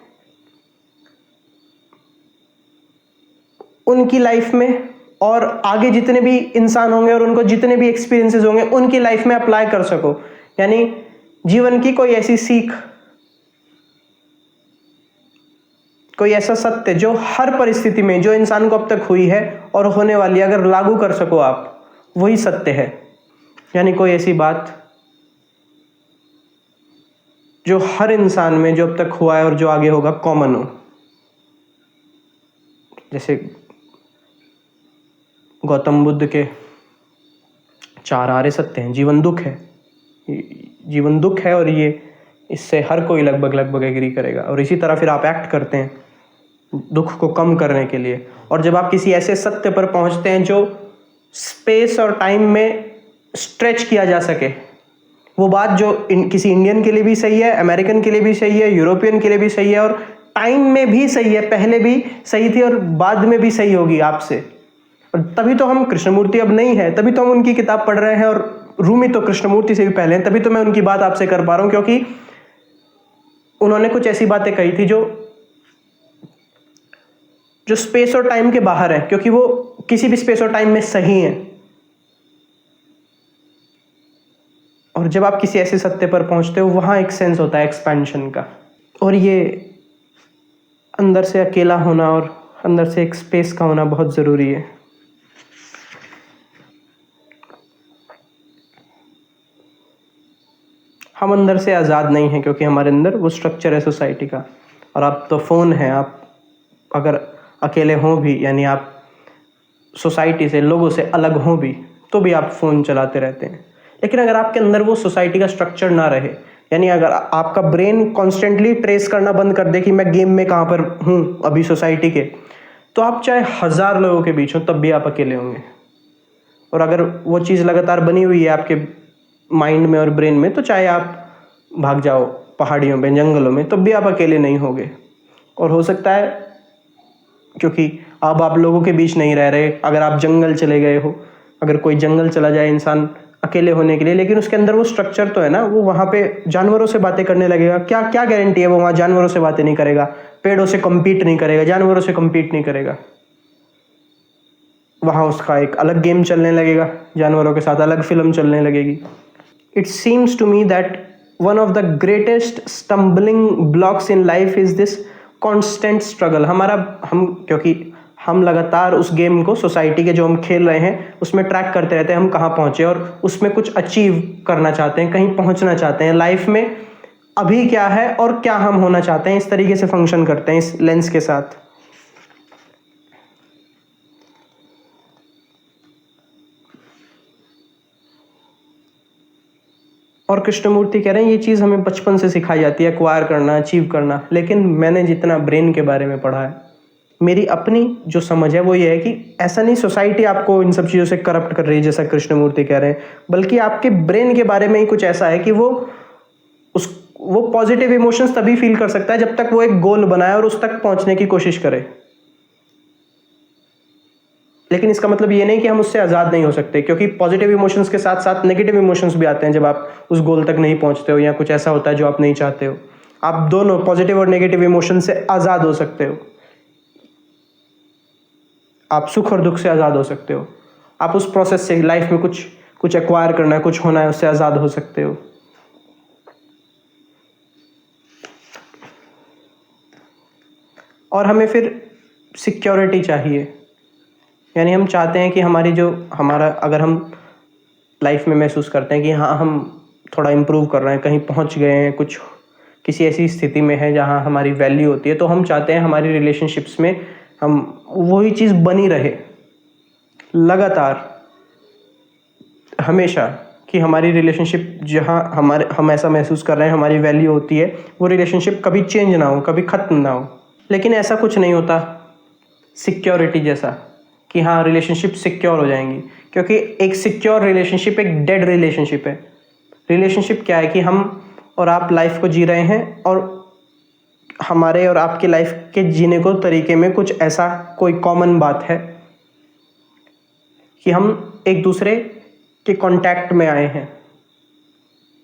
उनकी लाइफ में, और आगे जितने भी इंसान होंगे और उनको जितने भी एक्सपीरियंसेस होंगे उनकी लाइफ में अप्लाई कर सको। यानी जीवन की कोई ऐसी सीख, कोई ऐसा सत्य जो हर परिस्थिति में, जो इंसान को अब तक हुई है और होने वाली, अगर लागू कर सको आप, वही सत्य है। यानी कोई ऐसी बात जो हर इंसान में, जो अब तक हुआ है और जो आगे होगा, कॉमन हो। जैसे गौतम बुद्ध के 4 आर्य सत्य हैं। जीवन दुख है, जीवन दुख है, और ये इससे हर कोई लगभग एग्री करेगा। और इसी तरह फिर आप एक्ट करते हैं दुख को कम करने के लिए। और जब आप किसी ऐसे सत्य पर पहुंचते हैं जो स्पेस और टाइम में स्ट्रेच किया जा सके, वो बात जो किसी इंडियन के लिए भी सही है, अमेरिकन के लिए भी सही है, यूरोपियन के लिए भी सही है, और टाइम में भी सही है, पहले भी सही थी और बाद में भी सही होगी आपसे। और तभी तो हम, कृष्णमूर्ति अब नहीं है, तभी तो हम उनकी किताब पढ़ रहे हैं, और रूमी तो कृष्णमूर्ति से भी पहले हैं, तभी तो मैं उनकी बात आपसे कर पा रहा हूं, क्योंकि उन्होंने कुछ ऐसी बातें कही थी जो स्पेस और टाइम के बाहर है, क्योंकि वो किसी भी स्पेस और टाइम में सही है। और जब आप किसी ऐसे सत्य पर पहुंचते हो, वहां एक सेंस होता है एक्सपेंशन का। और ये अंदर से अकेला होना और अंदर से एक स्पेस का होना बहुत ज़रूरी है। हम अंदर से आज़ाद नहीं हैं, क्योंकि हमारे अंदर वो स्ट्रक्चर है सोसाइटी का। और आप तो फ़ोन है, आप अगर अकेले हों भी, यानी आप सोसाइटी से, लोगों से अलग हों भी, तो भी आप फ़ोन चलाते रहते हैं। लेकिन अगर आपके अंदर वो सोसाइटी का स्ट्रक्चर ना रहे, यानी अगर आपका ब्रेन कॉन्स्टेंटली ट्रेस करना बंद कर दे कि मैं गेम में कहाँ पर हूँ अभी सोसाइटी के, तो आप चाहे 1000 लोगों के बीच हो तब भी आप अकेले होंगे। और अगर वो चीज़ लगातार बनी हुई है आपके माइंड में और ब्रेन में, तो चाहे आप भाग जाओ पहाड़ियों में, जंगलों में, तब भी आप अकेले नहीं होगे। और हो सकता है, क्योंकि अब आप लोगों के बीच नहीं रह रहे, अगर आप जंगल चले गए हो, अगर कोई जंगल चला जाए इंसान अकेले होने के लिए, लेकिन उसके अंदर वो स्ट्रक्चर तो है ना, वो वहाँ पे जानवरों से बातें करने लगेगा। क्या क्या गारंटी है वो वहाँ जानवरों से बातें नहीं करेगा, पेड़ों से कम्पीट नहीं करेगा, जानवरों से कम्पीट नहीं करेगा। वहाँ उसका एक अलग गेम चलने लगेगा, जानवरों के साथ अलग फिल्म चलने लगेगी। It seems to me that one of the greatest stumbling blocks in life is this constant struggle. क्योंकि हम लगातार उस गेम को, सोसाइटी के जो हम खेल रहे हैं, उसमें ट्रैक करते रहते हैं हम कहाँ पहुँचे, और उसमें कुछ अचीव करना चाहते हैं, कहीं पहुँचना चाहते हैं लाइफ में, अभी क्या है और क्या हम होना चाहते हैं। इस तरीके से फंक्शन करते हैं इस लेंस के साथ। और कृष्णमूर्ति कह रहे हैं ये चीज़ हमें बचपन से सिखाई जाती है, एक्वायर करना, अचीव करना। लेकिन मैंने जितना ब्रेन के बारे में पढ़ा है, मेरी अपनी जो समझ है वो ये है कि ऐसा नहीं सोसाइटी आपको इन सब चीज़ों से करप्ट कर रही है जैसा कृष्णमूर्ति कह रहे हैं, बल्कि आपके ब्रेन के बारे में ही कुछ ऐसा है कि वो पॉजिटिव इमोशंस तभी फील कर सकता है जब तक वो एक गोल बनाए और उस तक पहुंचने की कोशिश करे। लेकिन इसका मतलब ये नहीं कि हम उससे आज़ाद नहीं हो सकते, क्योंकि पॉजिटिव इमोशंस के साथ साथ नेगेटिव इमोशंस भी आते हैं जब आप उस गोल तक नहीं पहुंचते हो या कुछ ऐसा होता है जो आप नहीं चाहते हो। आप दोनों पॉजिटिव और नेगेटिव इमोशन से आज़ाद हो सकते हो। आप सुख और दुख से आज़ाद हो सकते हो। आप उस प्रोसेस से, लाइफ में कुछ एक्वायर करना है, कुछ होना है, उससे आज़ाद हो सकते हो। और हमें फिर सिक्योरिटी चाहिए, यानी हम चाहते हैं कि अगर हम लाइफ में महसूस करते हैं कि हाँ हम थोड़ा इम्प्रूव कर रहे हैं, कहीं पहुंच गए हैं, किसी ऐसी स्थिति में है जहाँ हमारी वैल्यू होती है, तो हम चाहते हैं हमारी रिलेशनशिप्स में हम वही चीज़ बनी रहे लगातार, हमेशा, कि हमारी रिलेशनशिप जहाँ हम ऐसा महसूस कर रहे हैं हमारी वैल्यू होती है, वो रिलेशनशिप कभी चेंज ना हो, कभी ख़त्म ना हो। लेकिन ऐसा कुछ नहीं होता सिक्योरिटी जैसा कि हाँ रिलेशनशिप सिक्योर हो जाएंगी, क्योंकि एक सिक्योर रिलेशनशिप एक डेड रिलेशनशिप है। रिलेशनशिप क्या है कि हम और आप लाइफ को जी रहे हैं, और हमारे और आपके लाइफ के जीने को तरीके में कुछ ऐसा कोई कॉमन बात है कि हम एक दूसरे के कांटेक्ट में आए हैं,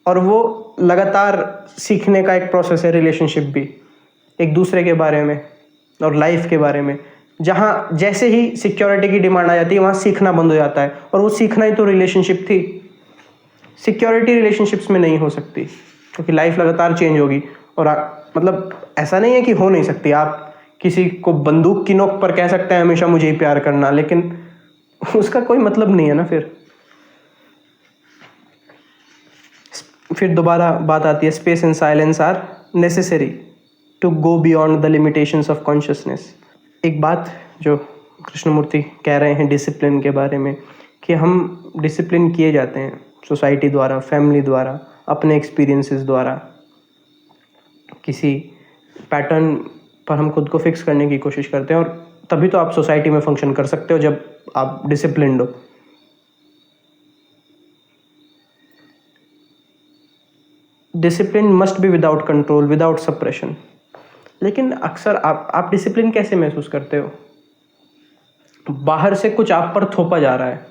और वो लगातार सीखने का एक प्रोसेस है रिलेशनशिप भी, एक दूसरे के बारे में और लाइफ के बारे में। जहाँ जैसे ही सिक्योरिटी की डिमांड आ जाती है वहाँ सीखना बंद हो जाता है, और वो सीखना ही तो रिलेशनशिप थी। सिक्योरिटी रिलेशनशिप्स में नहीं हो सकती, क्योंकि लाइफ लगातार चेंज होगी। और मतलब ऐसा नहीं है कि हो नहीं सकती, आप किसी को बंदूक की नोक पर कह सकते हैं हमेशा मुझे ही प्यार करना, लेकिन उसका कोई मतलब नहीं है ना। फिर दोबारा बात आती है, space and silence are necessary to go beyond the limitations of consciousness. एक बात जो कृष्णमूर्ति कह रहे हैं डिसिप्लिन के बारे में, कि हम डिसिप्लिन किए जाते हैं सोसाइटी द्वारा, फैमिली द्वारा, अपने एक्सपीरियंसेस द्वारा, किसी पैटर्न पर हम खुद को फिक्स करने की कोशिश करते हैं, और तभी तो आप सोसाइटी में फंक्शन कर सकते हो जब आप डिसिप्लिन्ड हो। Discipline must be without control, without suppression. लेकिन अक्सर आप डिसिप्लिन कैसे महसूस करते हो? बाहर से कुछ आप पर थोपा जा रहा है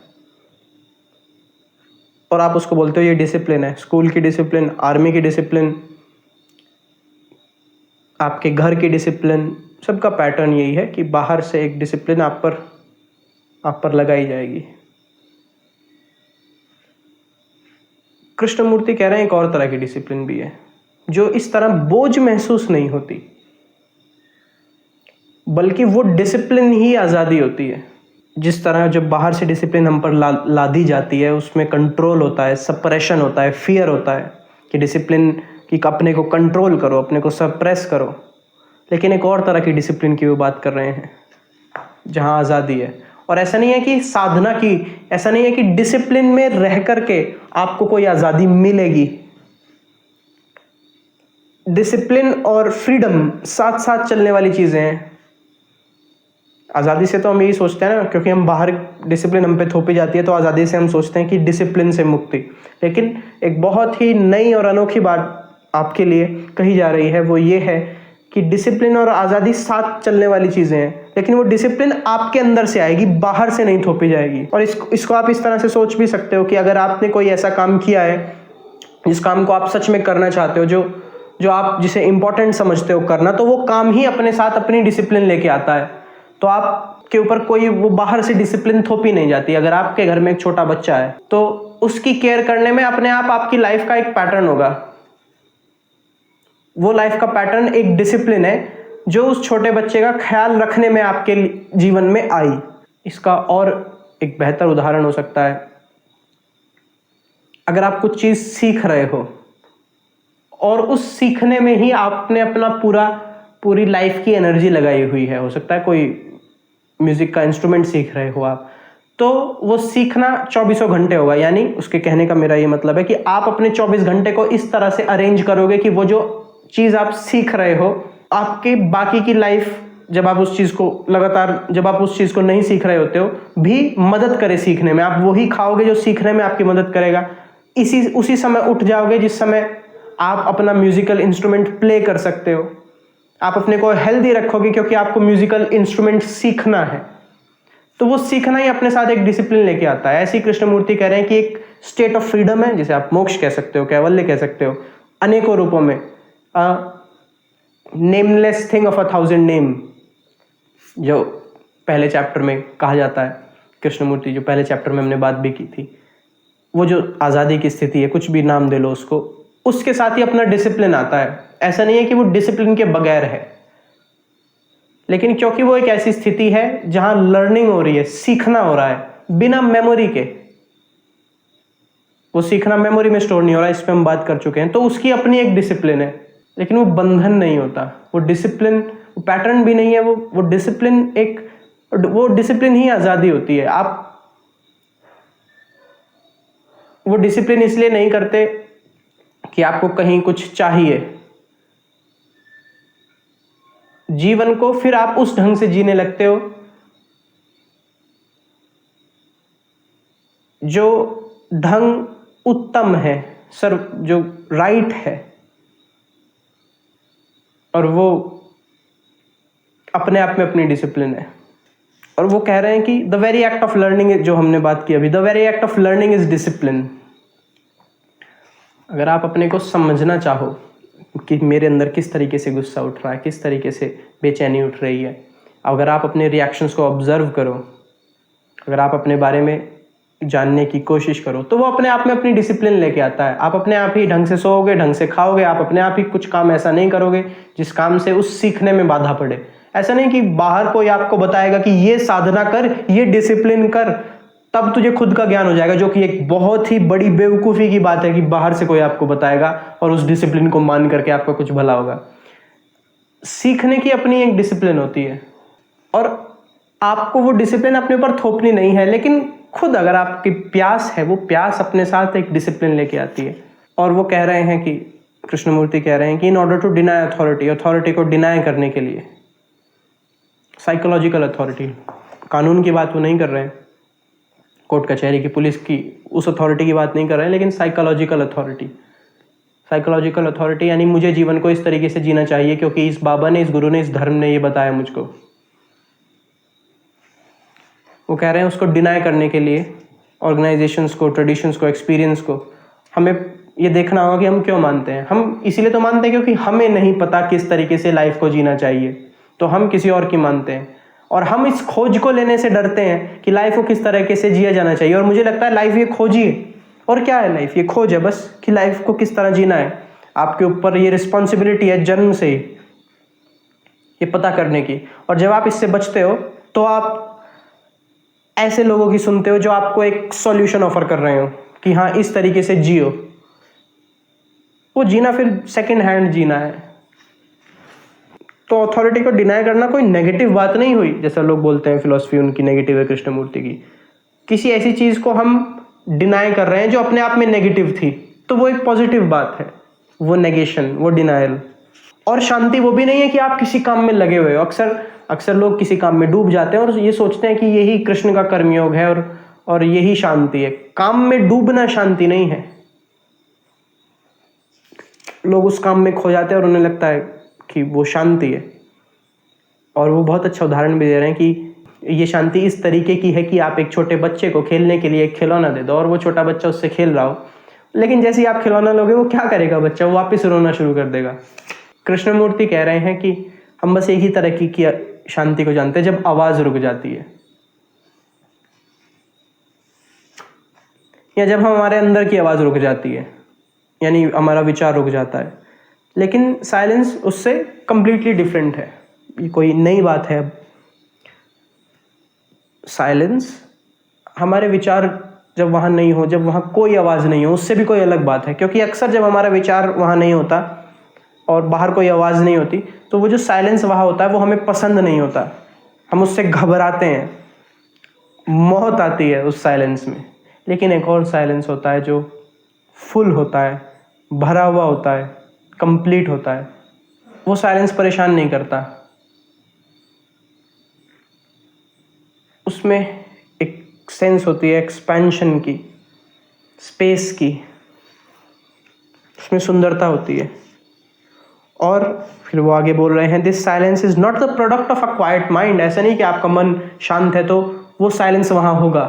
और आप उसको बोलते हो ये डिसिप्लिन है। स्कूल की डिसिप्लिन, आर्मी की डिसिप्लिन, आपके घर की डिसिप्लिन, सबका पैटर्न यही है कि बाहर से एक डिसिप्लिन आप पर लगाई जाएगी। कृष्णमूर्ति कह रहे हैं एक और तरह की डिसिप्लिन भी है जो इस तरह बोझ महसूस नहीं होती, बल्कि वो डिसिप्लिन ही आज़ादी होती है। जिस तरह जब बाहर से डिसिप्लिन हम पर लादी जाती है, उसमें कंट्रोल होता है, सप्रेशन होता है, फियर होता है कि डिसिप्लिन कि अपने को कंट्रोल करो, अपने को सप्रेस करो। लेकिन एक और तरह की डिसिप्लिन की वो बात कर रहे हैं जहाँ आज़ादी है। और ऐसा नहीं है कि साधना की, ऐसा नहीं है कि डिसिप्लिन में रह करके आपको कोई आज़ादी मिलेगी। डिसिप्लिन और फ्रीडम साथ साथ चलने वाली चीज़ें हैं। आज़ादी से तो हम यही सोचते हैं ना, क्योंकि हम बाहर डिसिप्लिन हम पे थोपी जाती है तो आज़ादी से हम सोचते हैं कि डिसिप्लिन से मुक्ति। लेकिन एक बहुत ही नई और अनोखी बात आपके लिए कही जा रही है, वो ये है कि डिसिप्लिन और आज़ादी साथ चलने वाली चीज़ें हैं, लेकिन वो डिसिप्लिन आपके अंदर से आएगी, बाहर से नहीं थोपी जाएगी। और इसको आप इस तरह से सोच भी सकते हो कि अगर आपने कोई ऐसा काम किया है जिस काम को आप सच में करना चाहते हो, जो आप जिसे इंपॉर्टेंट समझते हो करना, तो वो काम ही अपने साथ अपनी डिसिप्लिन लेके आता है। तो आपके ऊपर कोई वो बाहर से डिसिप्लिन थोपी नहीं जाती। अगर आपके घर में एक छोटा बच्चा है तो उसकी केयर करने में अपने आप आपकी लाइफ का एक पैटर्न होगा। वो लाइफ का पैटर्न एक डिसिप्लिन है जो उस छोटे बच्चे का ख्याल रखने में आपके जीवन में आई। इसका और एक बेहतर उदाहरण हो सकता है, अगर आप कुछ चीज़ सीख रहे हो और उस सीखने में ही आपने अपना पूरी लाइफ की एनर्जी लगाई हुई है। हो सकता है कोई म्यूजिक का इंस्ट्रूमेंट सीख रहे हो आप, तो वो सीखना 24 घंटे होगा। यानी उसके कहने का मेरा ये मतलब है कि आप अपने 24 घंटे को इस तरह से अरेंज करोगे कि वो जो चीज़ आप सीख रहे हो, आपके बाकी की लाइफ, जब आप उस चीज़ को नहीं सीख रहे होते हो, भी मदद करे सीखने में। आप वही खाओगे जो सीखने में आपकी मदद करेगा। उसी समय उठ जाओगे जिस समय आप अपना म्यूजिकल इंस्ट्रूमेंट प्ले कर सकते हो। आप अपने को हेल्दी रखोगे क्योंकि आपको म्यूजिकल इंस्ट्रूमेंट सीखना है। तो वो सीखना ही अपने साथ एक डिसिप्लिन लेके आता है। ऐसे ही कृष्णमूर्ति कह रहे हैं कि एक स्टेट ऑफ फ्रीडम है, जिसे आप मोक्ष कह सकते हो, कैवल्य कह सकते हो, अनेकों रूपों में। नेमलेस थिंग ऑफ 1000 नेम, जो पहले चैप्टर में कहा जाता है, कृष्णमूर्ति जो पहले चैप्टर में हमने बात भी की थी, वो जो आज़ादी की स्थिति है, कुछ भी नाम दे लो उसको, उसके साथ ही अपना डिसिप्लिन आता है। ऐसा नहीं है कि वो डिसिप्लिन के बगैर है, लेकिन क्योंकि वो एक ऐसी स्थिति है जहां लर्निंग हो रही है, सीखना हो रहा है बिना मेमोरी के। वो सीखना मेमोरी में स्टोर नहीं हो रहा है, इस पे हम बात कर चुके हैं। तो उसकी अपनी एक डिसिप्लिन है, लेकिन वो बंधन नहीं होता। वो डिसिप्लिन पैटर्न भी नहीं है। वो डिसिप्लिन ही आज़ादी होती है। आप वो डिसिप्लिन इसलिए नहीं करते कि आपको कहीं कुछ चाहिए जीवन को, फिर आप उस ढंग से जीने लगते हो जो ढंग उत्तम है, जो राइट है, और वो अपने आप में अपनी डिसिप्लिन है। और वो कह रहे हैं कि the very act of learning, जो हमने बात की अभी, the very act of learning is discipline. अगर आप अपने को समझना चाहो कि मेरे अंदर किस तरीके से गुस्सा उठ रहा है, किस तरीके से बेचैनी उठ रही है, अगर आप अपने रिएक्शंस को ऑब्जर्व करो, अगर आप अपने बारे में जानने की कोशिश करो, तो वो अपने आप में अपनी डिसिप्लिन लेके आता है। आप अपने आप ही ढंग से सोओगे, ढंग से खाओगे, आप अपने आप ही कुछ काम ऐसा नहीं करोगे जिस काम से उस सीखने में बाधा पड़े। ऐसा नहीं कि बाहर कोई आपको बताएगा कि ये साधना कर, ये डिसिप्लिन कर, तब तुझे खुद का ज्ञान हो जाएगा, जो कि एक बहुत ही बड़ी बेवकूफ़ी की बात है कि बाहर से कोई आपको बताएगा और उस डिसिप्लिन को मान करके आपका कुछ भला होगा। सीखने की अपनी एक डिसिप्लिन होती है, और आपको वो डिसिप्लिन अपने ऊपर थोपनी नहीं है, लेकिन खुद अगर आपकी प्यास है, वो प्यास अपने साथ एक डिसिप्लिन लेके आती है। और वो कह रहे हैं कि कृष्णमूर्ति कह रहे हैं कि in order to deny authority को डिनाई करने के लिए, साइकोलॉजिकल अथॉरिटी, कानून की बात वो नहीं कर रहे हैं, कोर्ट कचहरी की, पुलिस की, उस अथॉरिटी की बात नहीं कर रहे हैं, लेकिन साइकोलॉजिकल अथॉरिटी यानी मुझे जीवन को इस तरीके से जीना चाहिए क्योंकि इस बाबा ने, इस गुरु ने, इस धर्म ने ये बताया मुझको। वो कह रहे हैं उसको डिनाई करने के लिए ऑर्गेनाइजेशंस को, ट्रेडिशंस को, एक्सपीरियंस को, हमें ये देखना होगा कि हम क्यों मानते हैं। हम इसीलिए तो मानते हैं क्योंकि हमें नहीं पता किस तरीके से लाइफ को जीना चाहिए, तो हम किसी और की मानते हैं। और हम इस खोज को लेने से डरते हैं कि लाइफ को किस तरीके से जिया जाना चाहिए। और मुझे लगता है लाइफ ये खोज ही है। और क्या है लाइफ? ये खोज है बस, कि लाइफ को किस तरह जीना है। आपके ऊपर ये रिस्पॉन्सिबिलिटी है जन्म से ही ये पता करने की। और जब आप इससे बचते हो तो आप ऐसे लोगों की सुनते हो जो आपको एक सॉल्यूशन ऑफर कर रहे हो कि हाँ इस तरीके से जियो। वो जीना फिर सेकंड हैंड जीना है। तो अथॉरिटी को डिनाई करना कोई नेगेटिव बात नहीं हुई, जैसा लोग बोलते हैं फिलॉसफी उनकी नेगेटिव है कृष्णमूर्ति की। किसी ऐसी चीज को हम डिनाई कर रहे हैं जो अपने आप में नेगेटिव थी, तो वो एक पॉजिटिव बात है। वो नेगेशन, वो डिनायल, और शांति वो भी नहीं है कि आप किसी काम में लगे हुए हो। अक्सर लोग किसी काम में डूब जाते हैं और ये सोचते हैं कि यही कृष्ण का कर्मयोग है और यही शांति है। काम में डूबना शांति नहीं है। लोग उस काम में खो जाते हैं और उन्हें लगता है कि वो शांति है। और वो बहुत अच्छा उदाहरण भी दे रहे हैं कि ये शांति इस तरीके की है कि आप एक छोटे बच्चे को खेलने के लिए एक खिलौना दे दो और वो छोटा बच्चा उससे खेल रहा हो, लेकिन जैसे ही आप खिलौना लोगे वो क्या करेगा बच्चा? वो वापस रोना शुरू कर देगा। कृष्णमूर्ति कह रहे हैं कि हम बस एक ही तरह की शांति को जानते हैं, जब आवाज रुक जाती है या जब हमारे अंदर की आवाज रुक जाती है, यानी हमारा विचार रुक जाता है। लेकिन साइलेंस उससे कंप्लीटली डिफरेंट है, ये कोई नई बात है। साइलेंस, हमारे विचार जब वहाँ नहीं हो, जब वहाँ कोई आवाज़ नहीं हो, उससे भी कोई अलग बात है। क्योंकि अक्सर जब हमारा विचार वहाँ नहीं होता और बाहर कोई आवाज़ नहीं होती, तो वो जो साइलेंस वहाँ होता है वो हमें पसंद नहीं होता, हम उससे घबराते हैं, मौत आती है उस साइलेंस में। लेकिन एक और साइलेंस होता है जो फुल होता है, भरा हुआ होता है, कंप्लीट होता है। वो साइलेंस परेशान नहीं करता, उसमें एक सेंस होती है एक्सपेंशन की, स्पेस की, उसमें सुंदरता होती है। और फिर वो आगे बोल रहे हैं, this silence is not the product of a quite mind. ऐसा नहीं कि आपका मन शांत है तो वो साइलेंस वहां होगा।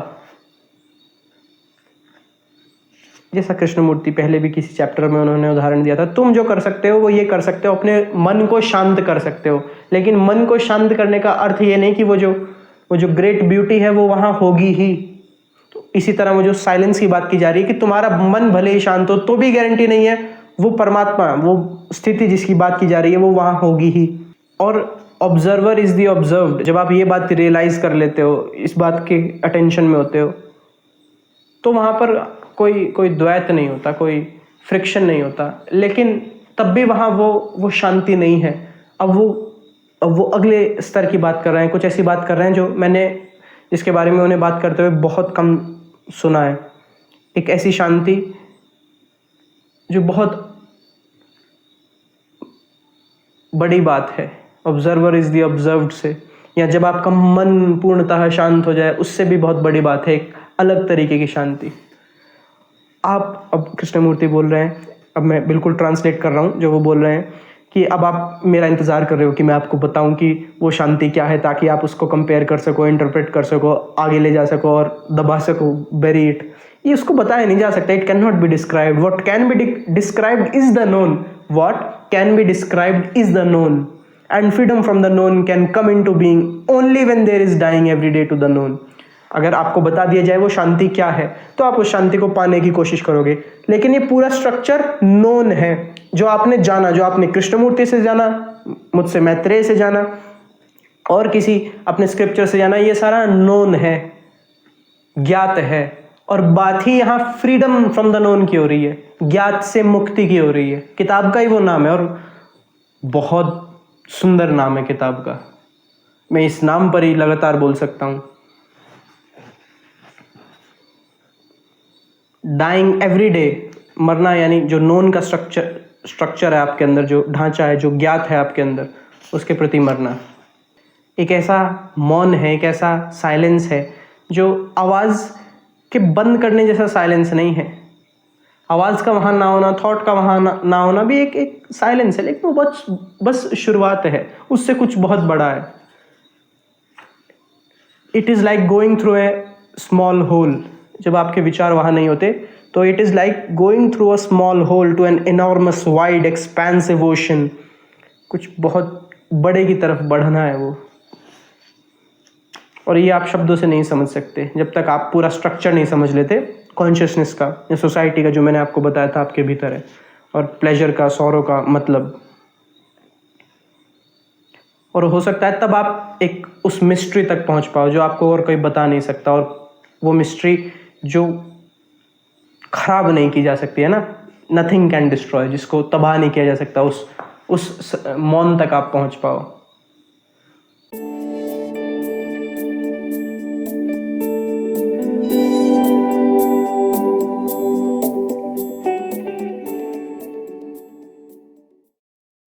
जैसा कृष्णमूर्ति पहले भी किसी चैप्टर में उन्होंने उदाहरण दिया था, तुम जो कर सकते हो वो ये कर सकते हो, अपने मन को शांत कर सकते हो। लेकिन मन को शांत करने का अर्थ ये नहीं कि वो जो ग्रेट ब्यूटी है वो वहां होगी ही। तो इसी तरह वो जो साइलेंस की बात की जा रही है कि तुम्हारा मन भले ही शांत हो तो भी गारंटी नहीं है वो परमात्मा, वो स्थिति जिसकी बात की जा रही है वो वहां होगी ही। और ऑब्जर्वर इज द ऑब्जर्व्ड, जब आप ये बात रियलाइज कर लेते हो, इस बात के अटेंशन में होते हो, तो वहां पर कोई द्वैत नहीं होता, कोई फ्रिक्शन नहीं होता। लेकिन तब भी वहां वो शांति नहीं है। अब वो अगले स्तर की बात कर रहे हैं, कुछ ऐसी बात कर रहे हैं जो मैंने जिसके बारे में उन्हें बात करते हुए बहुत कम सुना है। एक ऐसी शांति जो बहुत बड़ी बात है, ऑब्जर्वर इज द ऑब्जर्व्ड से, या जब आपका मन पूर्णतः शांत हो जाए, उससे भी बहुत बड़ी बात है, एक अलग तरीके की शांति। अब कृष्णमूर्ति बोल रहे हैं, अब मैं बिल्कुल ट्रांसलेट कर रहा हूँ जो वो बोल रहे हैं, कि अब आप मेरा इंतज़ार कर रहे हो कि मैं आपको बताऊं कि वो शांति क्या है, ताकि आप उसको कंपेयर कर सको, इंटरप्रेट कर सको, आगे ले जा सको और दबा सको, बेरी इट। ये उसको बताया नहीं जा सकता। It can not be described. What can be described is the known. What can be described is the known, and freedom from the known can come into being only when there is dying every day to the known. अगर आपको बता दिया जाए वो शांति क्या है, तो आप उस शांति को पाने की कोशिश करोगे। लेकिन ये पूरा स्ट्रक्चर नोन है, जो आपने जाना, जो आपने कृष्णमूर्ति से जाना, मुझसे मैत्रेय से जाना, और किसी अपने स्क्रिप्चर से जाना, ये सारा नोन है, ज्ञात है। और बात ही यहाँ फ्रीडम फ्रॉम द नोन की हो रही है, ज्ञात से मुक्ति की हो रही है। किताब का ही वो नाम है, और बहुत सुंदर नाम है किताब का। मैं इस नाम पर ही लगातार बोल सकता हूँ। डाइंग एवरी डे, मरना, यानी जो नोन का स्ट्रक्चर है आपके अंदर, जो ढांचा है, जो ज्ञात है आपके अंदर, उसके प्रति मरना। एक ऐसा मौन है, एक ऐसा साइलेंस है जो आवाज़ के बंद करने जैसा साइलेंस नहीं है। आवाज़ का वहाँ ना होना, थॉट का वहाँ ना होना भी एक साइलेंस है, लेकिन वो बस शुरुआत है, उससे कुछ बहुत बड़ा है। It is like going through a small hole. जब आपके विचार वहाँ नहीं होते, तो it is like going through a small hole to an enormous wide expensive ocean. कुछ बहुत बड़े की तरफ बढ़ना है वो, और ये आप शब्दों से नहीं समझ सकते जब तक आप पूरा स्ट्रक्चर नहीं समझ लेते कॉन्शियसनेस का या सोसाइटी का, जो मैंने आपको बताया था आपके भीतर है, और प्लेजर का, सौरों का मतलब। और हो सकता है तब आप एक उस मिस्ट्री तक पहुंच पाओ जो आपको और कोई बता नहीं सकता, और वो मिस्ट्री जो खराब नहीं की जा सकती है ना, नथिंग कैन डिस्ट्रॉय, जिसको तबाह नहीं किया जा सकता, उस मौन तक आप पहुंच पाओ।